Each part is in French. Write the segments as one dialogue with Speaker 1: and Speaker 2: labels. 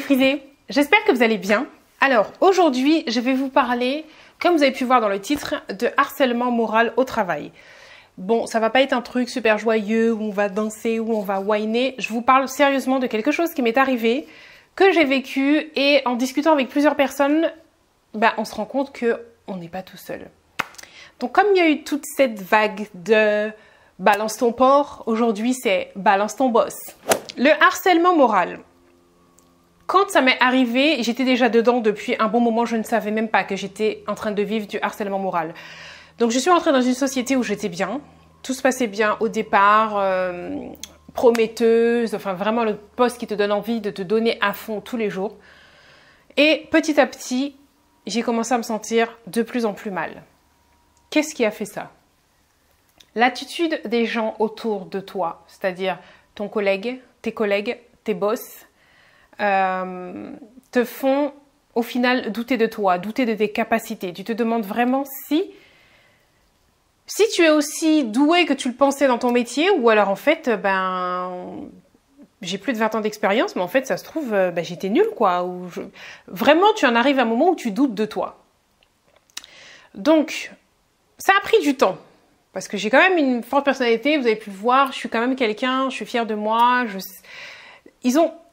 Speaker 1: frisés, j'espère que vous allez bien. Alors aujourd'hui je vais vous parler, comme vous avez pu voir dans le titre, de harcèlement moral au travail. Bon, ça va pas être un truc super joyeux où on va danser, où on va whiner. Je vous parle sérieusement de quelque chose qui m'est arrivé, que j'ai vécu, et en discutant avec plusieurs personnes, on se rend compte qu'on n'est pas tout seul. Donc comme il y a eu toute cette vague de balance ton porc, aujourd'hui c'est balance ton boss. Le harcèlement moral. Quand ça m'est arrivé, j'étais déjà dedans depuis un bon moment, je ne savais même pas que j'étais en train de vivre du harcèlement moral. Donc je suis rentrée dans une société où j'étais bien, tout se passait bien au départ, prometteuse, enfin vraiment le poste qui te donne envie de te donner à fond tous les jours. Et petit à petit, j'ai commencé à me sentir de plus en plus mal. Qu'est-ce qui a fait ça? L'attitude des gens autour de toi, c'est-à-dire ton collègue, tes boss, te font au final douter de toi, douter de tes capacités. Tu te demandes vraiment si tu es aussi doué que tu le pensais dans ton métier, ou alors en fait, j'ai plus de 20 ans d'expérience, mais en fait, ça se trouve, j'étais nulle, quoi. Vraiment, tu en arrives à un moment où tu doutes de toi. Donc, ça a pris du temps, parce que j'ai quand même une forte personnalité, vous avez pu le voir, je suis quand même quelqu'un, je suis fière de moi.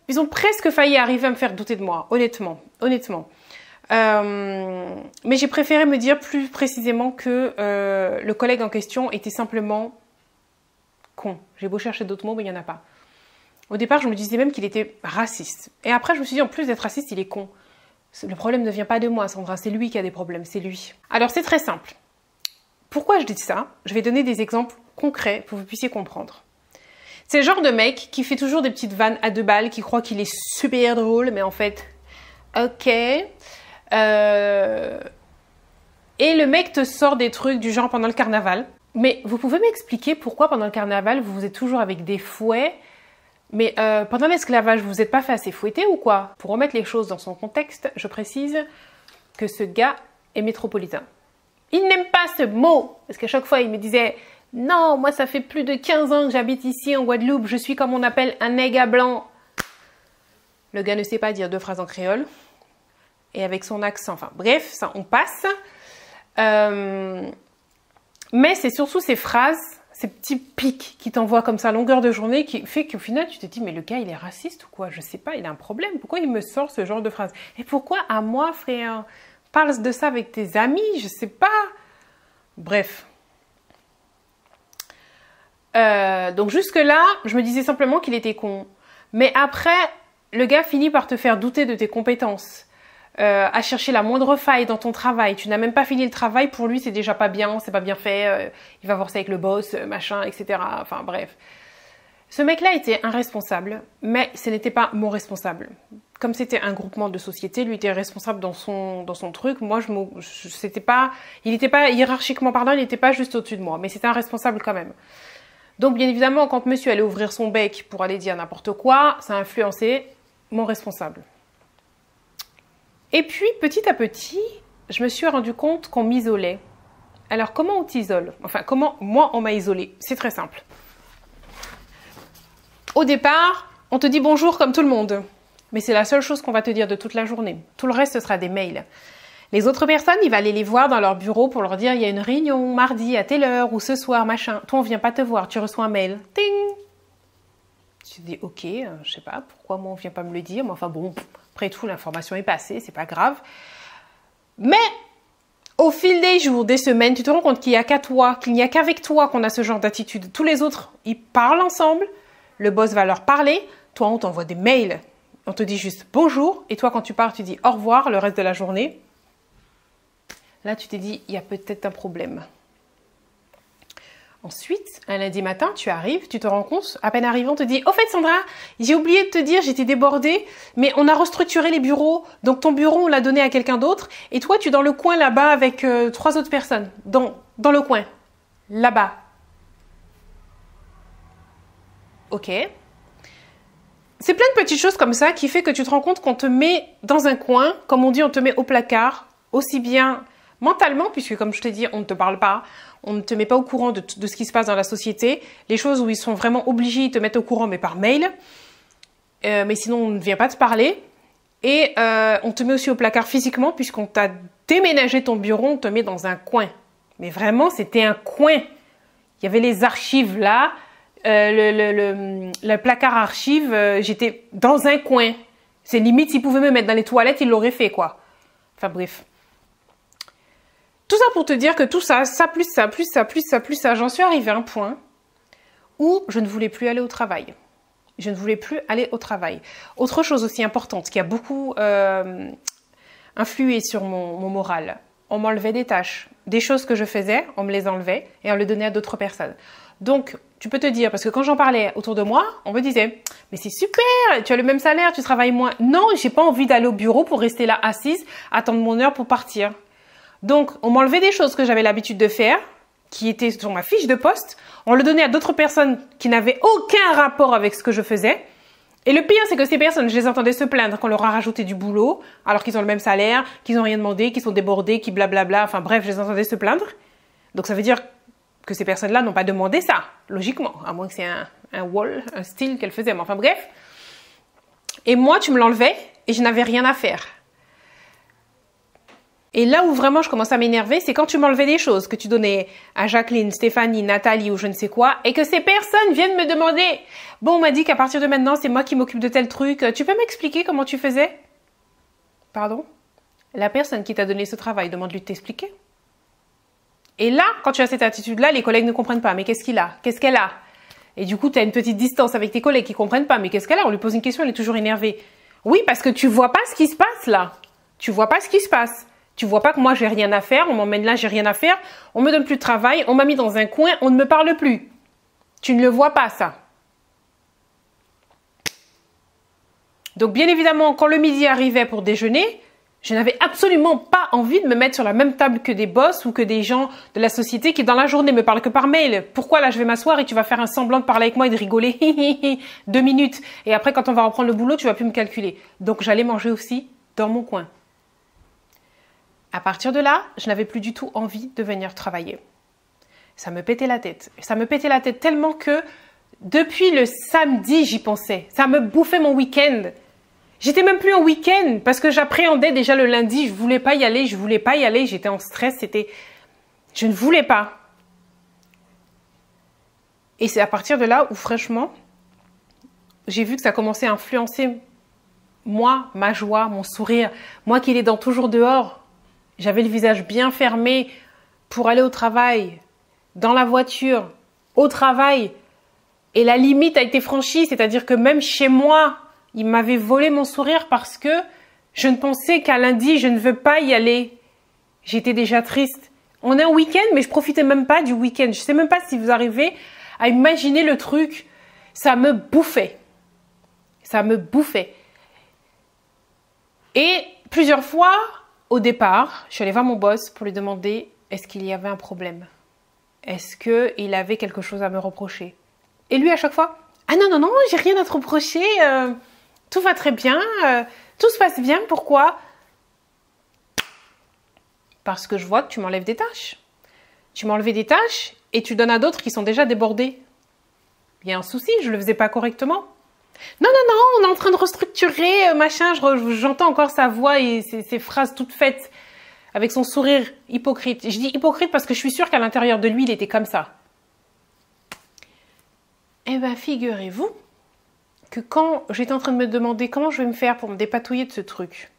Speaker 1: Ils ont presque failli arriver à me faire douter de moi, honnêtement. Mais j'ai préféré me dire plus précisément que le collègue en question était simplement con. J'ai beau chercher d'autres mots, mais il n'y en a pas. Au départ, je me disais même qu'il était raciste. Et après, je me suis dit, en plus d'être raciste, il est con. Le problème ne vient pas de moi, Sandra, c'est lui qui a des problèmes, c'est lui. Alors, c'est très simple. Pourquoi je dis ça? Je vais donner des exemples concrets pour que vous puissiez comprendre. C'est le genre de mec qui fait toujours des petites vannes à 2 balles, qui croit qu'il est super drôle, mais en fait, ok. Et le mec te sort des trucs du genre pendant le carnaval. Mais vous pouvez m'expliquer pourquoi pendant le carnaval, vous êtes toujours avec des fouets, mais pendant l'esclavage, vous vous êtes pas fait assez fouetter ou quoi? Pour remettre les choses dans son contexte, je précise que ce gars est métropolitain. Il n'aime pas ce mot, parce qu'à chaque fois, il me disait « Non, moi, ça fait plus de 15 ans que j'habite ici en Guadeloupe, je suis comme on appelle un nègre blanc. » Le gars ne sait pas dire 2 phrases en créole, et avec son accent, enfin bref, ça on passe. Mais c'est surtout ces phrases, ces petits pics qui t'envoient comme ça à longueur de journée, qui fait qu'au final, tu te dis « Mais le gars, il est raciste ou quoi? Je sais pas, il a un problème, pourquoi il me sort ce genre de phrases? Et pourquoi à moi, frère? Parle de ça avec tes amis, je sais pas. » Bref. Donc jusque-là, je me disais simplement qu'il était con. Mais après, le gars finit par te faire douter de tes compétences, à chercher la moindre faille dans ton travail. Tu n'as même pas fini le travail, pour lui c'est déjà pas bien, c'est pas bien fait, il va voir ça avec le boss, machin, etc. Enfin bref. Ce mec-là était irresponsable, mais ce n'était pas mon responsable. Comme c'était un groupement de société, lui était responsable dans son truc. Moi, il n'était pas, hiérarchiquement parlant, il n'était pas juste au-dessus de moi, mais c'était un responsable quand même. Donc, bien évidemment, quand monsieur allait ouvrir son bec pour aller dire n'importe quoi, ça a influencé mon responsable. Et puis, petit à petit, je me suis rendu compte qu'on m'isolait. Alors, comment on t'isole? Enfin, comment moi, on m'a isolée? C'est très simple. Au départ, on te dit bonjour comme tout le monde. Mais c'est la seule chose qu'on va te dire de toute la journée. Tout le reste, ce sera des mails. Les autres personnes, il va aller les voir dans leur bureau pour leur dire il y a une réunion mardi à telle heure ou ce soir, machin. Toi, on vient pas te voir, tu reçois un mail. Ting! Tu te dis ok, je sais pas pourquoi moi on vient pas me le dire, mais enfin bon, après tout, l'information est passée, c'est pas grave. Mais au fil des jours, des semaines, tu te rends compte qu'il n'y a qu'à toi, qu'il n'y a qu'avec toi qu'on a ce genre d'attitude. Tous les autres, ils parlent ensemble, le boss va leur parler, toi on t'envoie des mails. On te dit juste bonjour, et toi quand tu pars, tu dis au revoir le reste de la journée. Là, tu t'es dit, il y a peut-être un problème. Ensuite, un lundi matin, tu arrives, tu te rends compte, à peine arrivant, on te dit « Au fait, Sandra, j'ai oublié de te dire, j'étais débordée, mais on a restructuré les bureaux, donc ton bureau, on l'a donné à quelqu'un d'autre, et toi, tu es dans le coin là-bas avec 3 autres personnes, dans le coin, là-bas. » Ok. C'est plein de petites choses comme ça qui fait que tu te rends compte qu'on te met dans un coin, comme on dit, on te met au placard, aussi bien mentalement, puisque comme je t'ai dit, on ne te parle pas, on ne te met pas au courant de ce qui se passe dans la société. Les choses où ils sont vraiment obligés, ils te mettent au courant, mais par mail. Mais sinon, on ne vient pas te parler. Et on te met aussi au placard physiquement puisqu'on t'a déménagé ton bureau, on te met dans un coin. Mais vraiment, c'était un coin. Il y avait les archives là, le placard archives, j'étais dans un coin. C'est limite, s'ils pouvaient me mettre dans les toilettes, ils l'auraient fait, quoi. Enfin bref. Tout ça pour te dire que tout ça, ça plus ça, plus ça, plus ça, plus ça, j'en suis arrivée à un point où je ne voulais plus aller au travail. Je ne voulais plus aller au travail. Autre chose aussi importante qui a beaucoup influé sur mon moral, on m'enlevait des tâches. Des choses que je faisais, on me les enlevait et on les donnait à d'autres personnes. Donc, tu peux te dire, parce que quand j'en parlais autour de moi, on me disait « Mais c'est super, tu as le même salaire, tu travailles moins. » Non, j'ai pas envie d'aller au bureau pour rester là assise, attendre mon heure pour partir. Donc, on m'enlevait des choses que j'avais l'habitude de faire, qui étaient sur ma fiche de poste. On le donnait à d'autres personnes qui n'avaient aucun rapport avec ce que je faisais. Et le pire, c'est que ces personnes, je les entendais se plaindre qu'on leur a rajouté du boulot, alors qu'ils ont le même salaire, qu'ils n'ont rien demandé, qu'ils sont débordés, qu'ils blablabla. Enfin bref, je les entendais se plaindre. Donc ça veut dire que ces personnes-là n'ont pas demandé ça, logiquement. À moins que c'est un wall, un style qu'elles faisaient. Mais enfin bref. Et moi, tu me l'enlevais et je n'avais rien à faire. Et là où vraiment je commence à m'énerver, c'est quand tu m'enlevais des choses que tu donnais à Jacqueline, Stéphanie, Nathalie ou je ne sais quoi, et que ces personnes viennent me demander « Bon, on m'a dit qu'à partir de maintenant, c'est moi qui m'occupe de tel truc. Tu peux m'expliquer comment tu faisais ?» Pardon? La personne qui t'a donné ce travail demande-lui de t'expliquer. Et là, quand tu as cette attitude-là, les collègues ne comprennent pas. Mais qu'est-ce qu'il a? Qu'est-ce qu'elle a? Et du coup, tu as une petite distance avec tes collègues qui ne comprennent pas. Mais qu'est-ce qu'elle a? On lui pose une question, elle est toujours énervée. Oui, parce que tu vois pas ce qui se passe là. Tu vois pas ce qui se passe. Tu vois pas que moi, j'ai rien à faire. On m'emmène là, j'ai rien à faire. On me donne plus de travail. On m'a mis dans un coin. On ne me parle plus. Tu ne le vois pas, ça. Donc, bien évidemment, quand le midi arrivait pour déjeuner, je n'avais absolument pas envie de me mettre sur la même table que des boss ou que des gens de la société qui, dans la journée, me parlent que par mail. Pourquoi là, je vais m'asseoir et tu vas faire un semblant de parler avec moi et de rigoler 2 minutes. Et après, quand on va reprendre le boulot, tu vas plus me calculer. Donc, j'allais manger aussi dans mon coin. À partir de là, je n'avais plus du tout envie de venir travailler. Ça me pétait la tête. Ça me pétait la tête tellement que depuis le samedi, j'y pensais. Ça me bouffait mon week-end. J'étais même plus en week-end parce que j'appréhendais déjà le lundi. Je voulais pas y aller, je voulais pas y aller. J'étais en stress, je ne voulais pas. Et c'est à partir de là où, franchement, j'ai vu que ça commençait à influencer moi, ma joie, mon sourire. Moi qui l'ai dans toujours dehors. J'avais le visage bien fermé pour aller au travail, dans la voiture, au travail. Et la limite a été franchie, c'est-à-dire que même chez moi, il m'avait volé mon sourire parce que je ne pensais qu'à lundi, je ne veux pas y aller. J'étais déjà triste. On est en week-end, mais je profitais même pas du week-end. Je sais même pas si vous arrivez à imaginer le truc. Ça me bouffait. Ça me bouffait. Et plusieurs fois, au départ, je suis allée voir mon boss pour lui demander est-ce qu'il y avait un problème. Est-ce qu'il avait quelque chose à me reprocher. Et lui, à chaque fois, ah non, non, non, j'ai rien à te reprocher. Tout va très bien. Tout se passe bien. Pourquoi? Parce que je vois que tu m'enlèves des tâches. Tu m'as enlevé des tâches et tu donnes à d'autres qui sont déjà débordés. Il y a un souci, je ne le faisais pas correctement. Non, non, non, on est en train de restructurer, machin, j'entends encore sa voix et ses phrases toutes faites avec son sourire hypocrite. Je dis hypocrite parce que je suis sûre qu'à l'intérieur de lui, il était comme ça. Eh bien, figurez-vous que quand j'étais en train de me demander comment je vais me faire pour me dépatouiller de ce truc,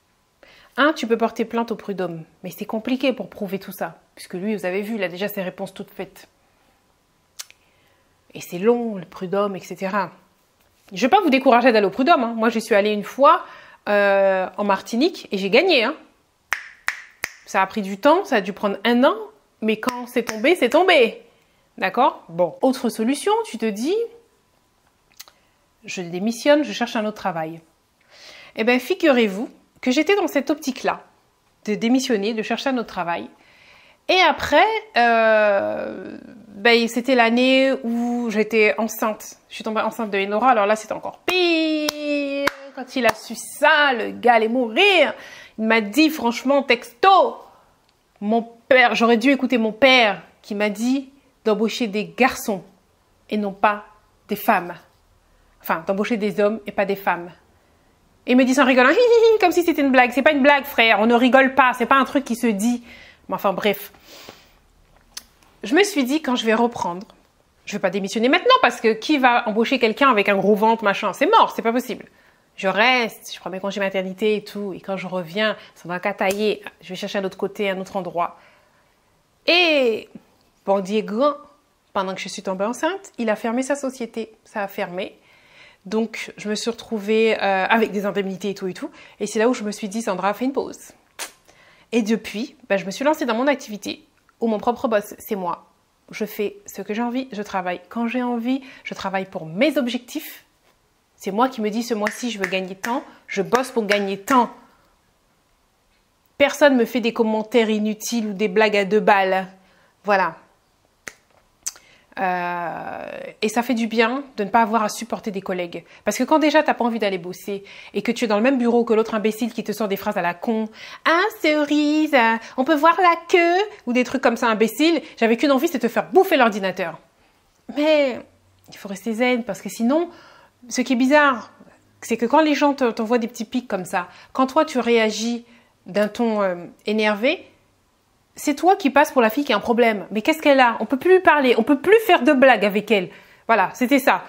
Speaker 1: tu peux porter plainte au prud'homme, mais c'est compliqué pour prouver tout ça, puisque lui, vous avez vu, il a déjà ses réponses toutes faites. Et c'est long, le prud'homme, etc. Je ne vais pas vous décourager d'aller au prud'homme. Hein. Moi, j'y suis allée une fois en Martinique et j'ai gagné. Hein. Ça a pris du temps, ça a dû prendre 1 an, mais quand c'est tombé, c'est tombé. D'accord? Bon, autre solution, tu te dis, je démissionne, je cherche un autre travail. Eh bien, figurez-vous que j'étais dans cette optique-là, de démissionner, de chercher un autre travail. Et après, c'était l'année où j'étais enceinte. Je suis tombée enceinte de Enora, alors là, c'était encore pire. Quand il a su ça, le gars allait mourir. Il m'a dit, franchement, texto, mon père, j'aurais dû écouter mon père, qui m'a dit d'embaucher des garçons et non pas des femmes. Enfin, d'embaucher des hommes et pas des femmes. Et il me dit ça en rigolant, hi, hi, hi, comme si c'était une blague. C'est pas une blague, frère. On ne rigole pas. C'est pas un truc qui se dit. Mais enfin, bref. Je me suis dit, quand je vais reprendre, je vais pas démissionner maintenant parce que qui va embaucher quelqu'un avec un gros ventre, machin? C'est mort, c'est pas possible. Je reste, je prends mes congés maternité et tout. Et quand je reviens, ça va qu'à tailler. Je vais chercher un autre côté, un autre endroit. Et Bandier grand, pendant que je suis tombée enceinte, il a fermé sa société. Ça a fermé. Donc, je me suis retrouvée avec des indemnités et tout et tout. Et c'est là où je me suis dit, Sandra, fais une pause. Et depuis, je me suis lancée dans mon activité où mon propre boss, c'est moi. Je fais ce que j'ai envie, je travaille quand j'ai envie, je travaille pour mes objectifs. C'est moi qui me dis ce mois-ci, je veux gagner tant, je bosse pour gagner tant. Personne ne me fait des commentaires inutiles ou des blagues à 2 balles. Voilà. Et ça fait du bien de ne pas avoir à supporter des collègues. Parce que quand déjà tu n'as pas envie d'aller bosser et que tu es dans le même bureau que l'autre imbécile qui te sort des phrases à la con, « Ah, cerise, on peut voir la queue » ou des trucs comme ça imbéciles, j'avais qu'une envie, c'est de te faire bouffer l'ordinateur. Mais il faut rester zen parce que sinon, ce qui est bizarre, c'est que quand les gens t'envoient des petits pics comme ça, quand toi tu réagis d'un ton énervé, c'est toi qui passes pour la fille qui a un problème. Mais qu'est-ce qu'elle a? On peut plus lui parler, on peut plus faire de blagues avec elle. Voilà, c'était ça.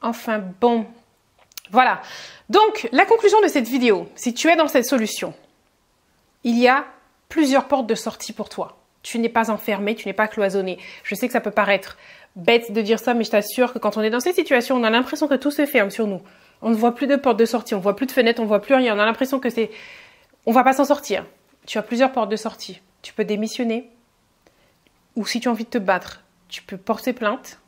Speaker 1: Enfin bon, voilà. Donc, la conclusion de cette vidéo, si tu es dans cette solution, il y a plusieurs portes de sortie pour toi. Tu n'es pas enfermé, tu n'es pas cloisonné. Je sais que ça peut paraître bête de dire ça, mais je t'assure que quand on est dans cette situation, on a l'impression que tout se ferme sur nous. On ne voit plus de portes de sortie, on ne voit plus de fenêtres, on ne voit plus rien. On a l'impression que c'est... On va pas s'en sortir. Tu as plusieurs portes de sortie. Tu peux démissionner. Ou si tu as envie de te battre, tu peux porter plainte.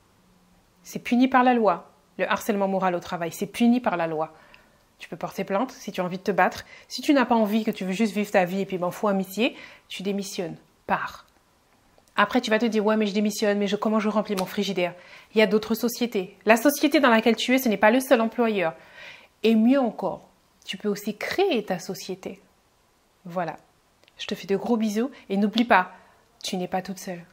Speaker 1: C'est puni par la loi. Le harcèlement moral au travail, c'est puni par la loi. Tu peux porter plainte si tu as envie de te battre. Si tu n'as pas envie, que tu veux juste vivre ta vie et puis fous amitié, tu démissionnes. Pars. Après, tu vas te dire, ouais, mais je démissionne, mais comment je remplis mon frigidaire? Il y a d'autres sociétés. La société dans laquelle tu es, ce n'est pas le seul employeur. Et mieux encore, tu peux aussi créer ta société. Voilà, je te fais de gros bisous et n'oublie pas, tu n'es pas toute seule.